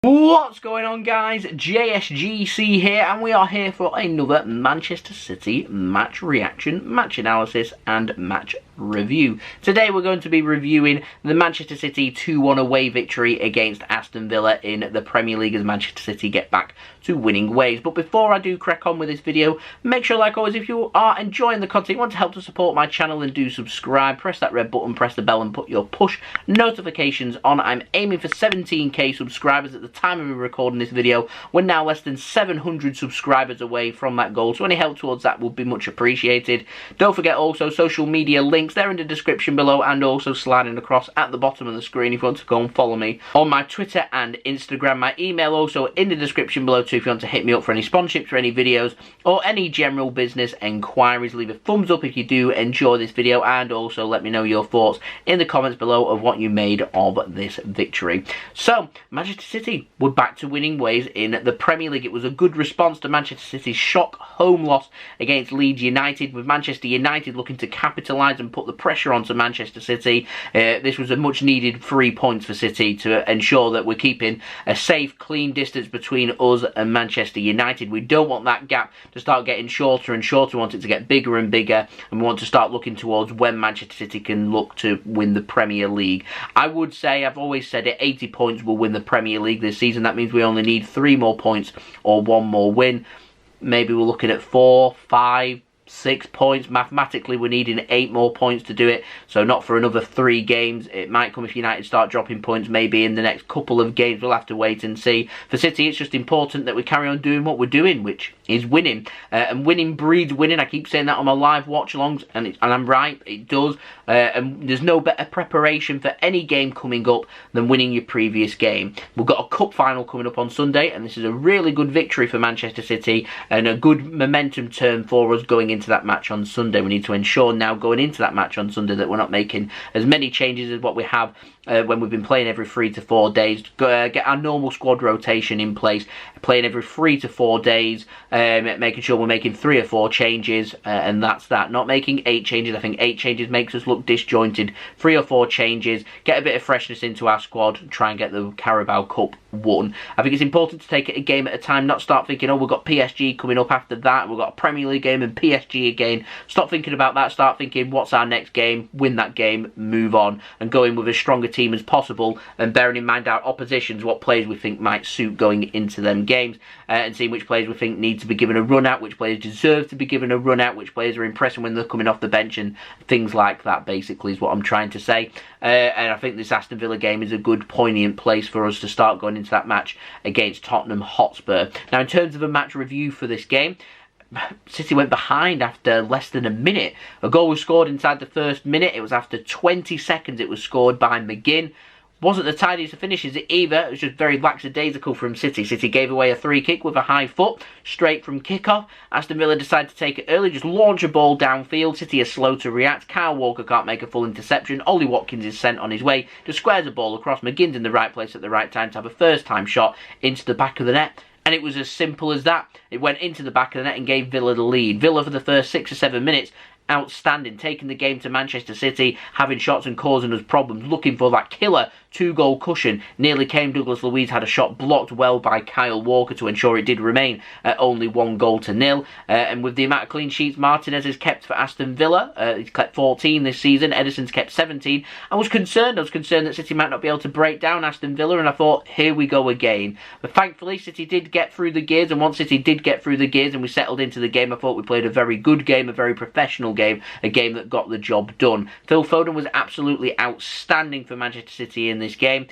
What's going on, guys? JSGC here, and we are here for another Manchester City match reaction, match analysis and match review. Today we're going to be reviewing the Manchester City 2-1 away victory against Aston Villa in the Premier League as Manchester City get back to winning ways. But before I do crack on with this video, make sure, like always, if you are enjoying the content, you want to help to support my channel, then do subscribe, press that red button, press the bell and put your push notifications on. I'm aiming for 17k subscribers at the time of me recording this video. We're now less than 700 subscribers away from that goal, so any help towards that would be much appreciated. Don't forget also social media links, they're in the description below and also sliding across at the bottom of the screen if you want to go and follow me on my Twitter and Instagram. My email also in the description below too if you want to hit me up for any sponsorships or any videos or any general business enquiries. Leave a thumbs up if you do enjoy this video, and also let me know your thoughts in the comments below of what you made of this victory. So Manchester City were back to winning ways in the Premier League. It was a good response to Manchester City's shock home loss against Leeds United, with Manchester United looking to capitalise and put the pressure onto Manchester City. This was a much needed 3 points for City to ensure that we're keeping a safe, clean distance between us and Manchester United. We don't want that gap to start getting shorter and shorter. We want it to get bigger and bigger, and we want to start looking towards when Manchester City can look to win the Premier League. I would say, I've always said it, 80 points will win the Premier League this season. That means we only need 3 more points or 1 more win. Maybe we're looking at 4, 5, 6 points. Mathematically we're needing 8 more points to do it, so not for another 3 games. It might come if United start dropping points maybe in the next couple of games. We'll have to wait and see. For City, it's just important that we carry on doing what we're doing, which is winning, and winning breeds winning. I keep saying that on my live watch alongs, and I'm right, it does. And there's no better preparation for any game coming up than winning your previous game. We've got a cup final coming up on Sunday, and this is a really good victory for Manchester City and a good momentum turn for us going into that match on Sunday. We need to ensure now going into that match on Sunday that we're not making as many changes as what we have when we've been playing every 3 to 4 days. Get our normal squad rotation in place, playing every 3 to 4 days, making sure we're making 3 or 4 changes, and that's that. Not making 8 changes. I think 8 changes makes us look disjointed. 3 or 4 changes, get a bit of freshness into our squad, try and get the Carabao Cup won. I think it's important to take it a game at a time, not start thinking, oh, we've got PSG coming up after that, we've got a Premier League game and PSG again. Stop thinking about that, start thinking, what's our next game, win that game, move on, and go in with as strong a team as possible, and bearing in mind our oppositions, what players we think might suit going into them games, and seeing which players we think need to be given a run out, which players deserve to be given a run out, which players are impressing when they're coming off the bench, and things like that basically is what I'm trying to say. And I think this Aston Villa game is a good poignant place for us to start going into that match against Tottenham Hotspur. Now, in terms of a match review for this game, City went behind after less than a minute. A goal was scored inside the first minute. It was after 20 seconds it was scored by McGinn. Wasn't the tidiest of finishes either. It was just very lackadaisical from City. City gave away a free kick with a high foot, straight from kickoff. Aston Villa decided to take it early, just launch a ball downfield. City is slow to react. Kyle Walker can't make a full interception. Ollie Watkins is sent on his way, just squares a ball across. McGinn's in the right place at the right time to have a first-time shot into the back of the net. And it was as simple as that. It went into the back of the net and gave Villa the lead. Villa, for the first 6 or 7 minutes, outstanding, taking the game to Manchester City, having shots and causing us problems, looking for that killer 2-goal cushion. Nearly came. Douglas Luiz had a shot blocked well by Kyle Walker to ensure it did remain at only 1-0. And with the amount of clean sheets Martinez has kept for Aston Villa, he's kept 14 this season, Ederson's kept 17. I was concerned that City might not be able to break down Aston Villa, and I thought, here we go again. But thankfully City did get through the gears, and once City did get through the gears and we settled into the game, I thought we played a very good game, a very professional game, a game that got the job done. Phil Foden was absolutely outstanding for Manchester City in this game,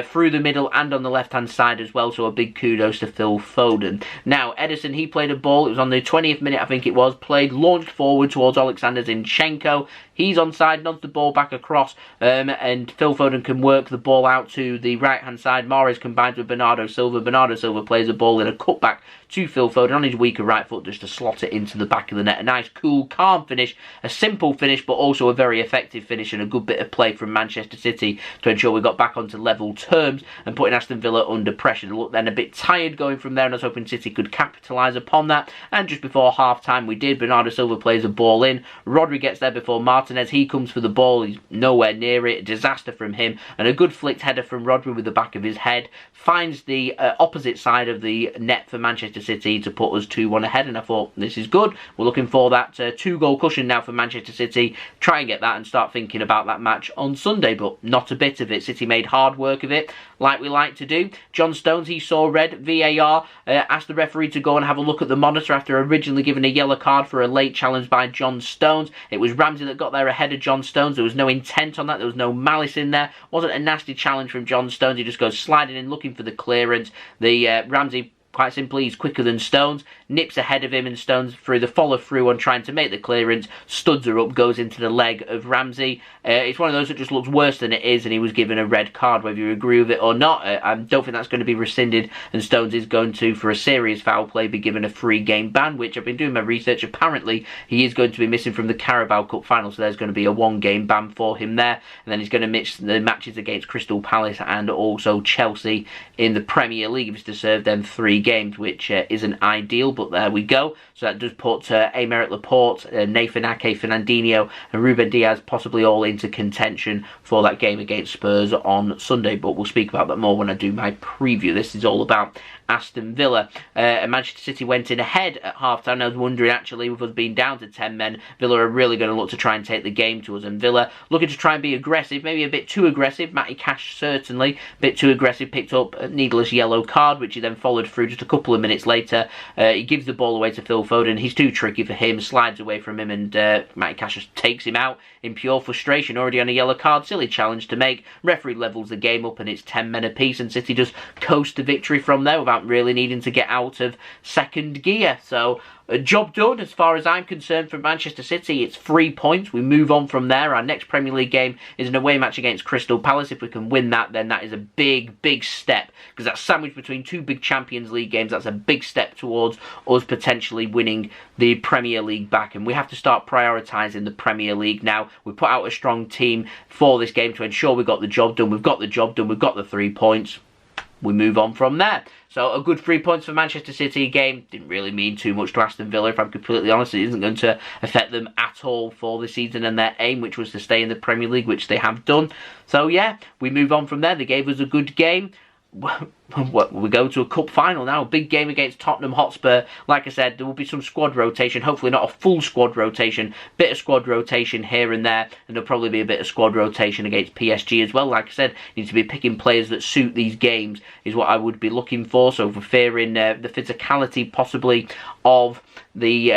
through the middle and on the left hand side as well, so a big kudos to Phil Foden. Now Ederson, he played a ball, it was on the 20th minute I think it was, launched forward towards Alexander Zinchenko. He's onside, nods the ball back across, and Phil Foden can work the ball out to the right hand side. Mahrez combines with Bernardo Silva. Bernardo Silva plays a ball in a cutback to Phil Foden on his weaker right foot just to slot it into the back of the net. A nice, cool, calm finish, a simple finish, but also a very effective finish, and a good bit of play from Manchester City to ensure we got back onto level terms and putting Aston Villa under pressure. They looked then a bit tired going from there, and I was hoping City could capitalise upon that. And just before half time we did. Bernardo Silva plays a ball in. Rodri gets there before Martinez Martinez, he comes for the ball, he's nowhere near it, a disaster from him, and a good flicked header from Rodri with the back of his head, finds the opposite side of the net for Manchester City to put us 2-1 ahead, and I thought, this is good. We're looking for that 2-goal cushion now for Manchester City, try and get that and start thinking about that match on Sunday, but not a bit of it. City made hard work of it, like we like to do. John Stones, he saw red, VAR, asked the referee to go and have a look at the monitor after originally giving a yellow card for a late challenge by John Stones. It was Ramsey that got there ahead of John Stones. There was no intent on that, there was no malice in there. Wasn't a nasty challenge from John Stones, he just goes sliding in looking for the clearance. The Ramsey, quite simply, he's quicker than Stones, nips ahead of him, and Stones, through the follow-through on trying to make the clearance, studs her up, goes into the leg of Ramsey. It's one of those that just looks worse than it is, and he was given a red card, whether you agree with it or not. I don't think that's going to be rescinded, and Stones is going to, for a serious foul play, be given a 3-game ban, which I've been doing my research. Apparently, he is going to be missing from the Carabao Cup final, so there's going to be a 1-game ban for him there, and then he's going to miss the matches against Crystal Palace and also Chelsea in the Premier League if he's to serve them 3 games, which isn't ideal, but there we go. So that does put Aymeric Laporte, Nathan Ake, Fernandinho and Ruben Diaz possibly all into contention for that game against Spurs on Sunday, but we'll speak about that more when I do my preview. This is all about Aston Villa. And Manchester City went in ahead at half-time. I was wondering, actually, with us being down to 10 men, Villa are really going to look to try and take the game to us, and Villa looking to try and be aggressive, maybe a bit too aggressive. Matty Cash certainly a bit too aggressive, picked up a needless yellow card, which he then followed through just a couple of minutes later. He gives the ball away to Phil Foden. He's too tricky for him, slides away from him, and Matty Cash just takes him out in pure frustration, already on a yellow card. Silly challenge to make. Referee levels the game up, and it's 10 men apiece, and City just coast to victory from there without really needing to get out of second gear. So a job done as far as I'm concerned for Manchester City. It's 3 points. We move on from there. Our next Premier League game is an away match against Crystal Palace. If we can win that, then that is a big, big step, because that's sandwiched between 2 big Champions League games. That's a big step towards us potentially winning the Premier League back, and we have to start prioritising the Premier League now. We put out a strong team for this game to ensure we got the job done. We've got the job done. We've got the 3 points. We move on from there. So a good 3 points for Manchester City. Game didn't really mean too much to Aston Villa, if I'm completely honest. It isn't going to affect them at all for the season and their aim, which was to stay in the Premier League, which they have done. So yeah, we move on from there. They gave us a good game. We go to a cup final now, a big game against Tottenham Hotspur. Like I said, there will be some squad rotation, hopefully not a full squad rotation, bit of squad rotation here and there, and there'll probably be a bit of squad rotation against PSG as well. Like I said, you need to be picking players that suit these games is what I would be looking for. So for fearing the physicality possibly of the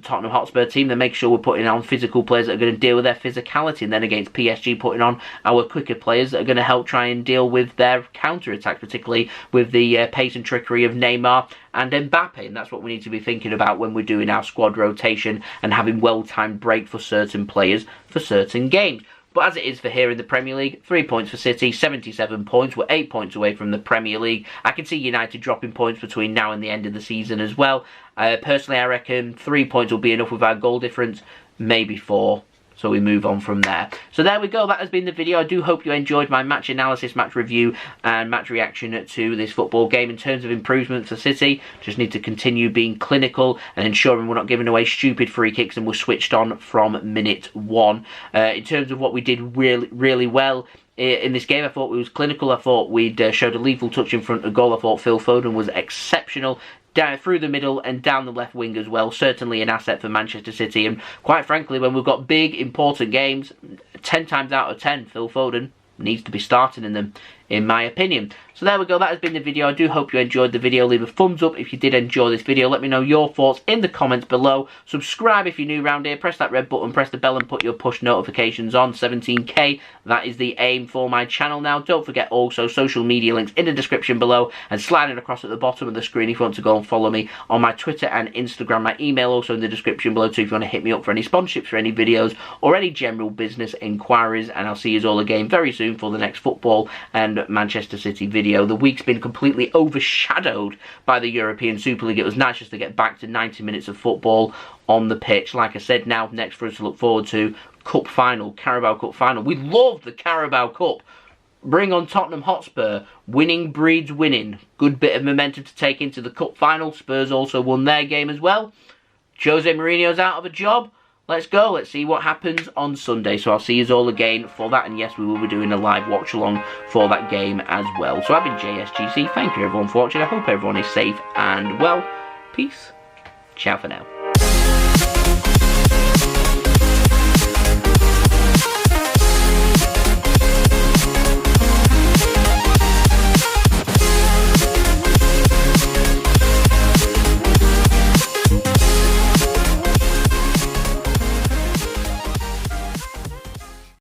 Tottenham Hotspur team, then make sure we're putting on physical players that are going to deal with their physicality, and then against PSG putting on our quicker players that are going to help try and deal with their counter-attack, particularly with the pace and trickery of Neymar and Mbappe, and that's what we need to be thinking about when we're doing our squad rotation and having well-timed break for certain players for certain games. But as it is for here in the Premier League, 3 points for City, 77 points. We're 8 points away from the Premier League. I can see United dropping points between now and the end of the season as well. Personally, I reckon 3 points will be enough with our goal difference, maybe 4. So we move on from there. So there we go. That has been the video. I do hope you enjoyed my match analysis, match review and match reaction to this football game. In terms of improvements for City, just need to continue being clinical and ensuring we're not giving away stupid free kicks and we're switched on from minute 1. In terms of what we did really well in this game, I thought we was clinical. I thought we'd showed a lethal touch in front of goal. I thought Phil Foden was exceptional. Down through the middle and down the left wing as well. Certainly an asset for Manchester City. And quite frankly, when we've got big, important games, 10 times out of 10, Phil Foden needs to be starting in them, in my opinion. So there we go, that has been the video. I do hope you enjoyed the video. Leave a thumbs up if you did enjoy this video. Let me know your thoughts in the comments below. Subscribe if you're new around here. Press that red button, press the bell and put your push notifications on. 17k, that is the aim for my channel now. Don't forget also social media links in the description below and sliding across at the bottom of the screen if you want to go and follow me on my Twitter and Instagram. My email also in the description below too if you want to hit me up for any sponsorships for any videos or any general business inquiries. And I'll see you all again very soon for the next football and Manchester City video. The week's been completely overshadowed by the European Super League. It was nice just to get back to 90 minutes of football on the pitch. Like I said, now next for us to look forward to Cup Final, Carabao Cup Final. We love the Carabao Cup. Bring on Tottenham Hotspur. Winning breeds winning. Good bit of momentum to take into the Cup Final. Spurs also won their game as well. Jose Mourinho's out of a job. let's go. Let's see what happens on Sunday. So I'll see you all again for that. And yes, we will be doing a live watch along for that game as well. So I've been JSGC. Thank you everyone for watching. I hope everyone is safe and well. Peace. Ciao for now.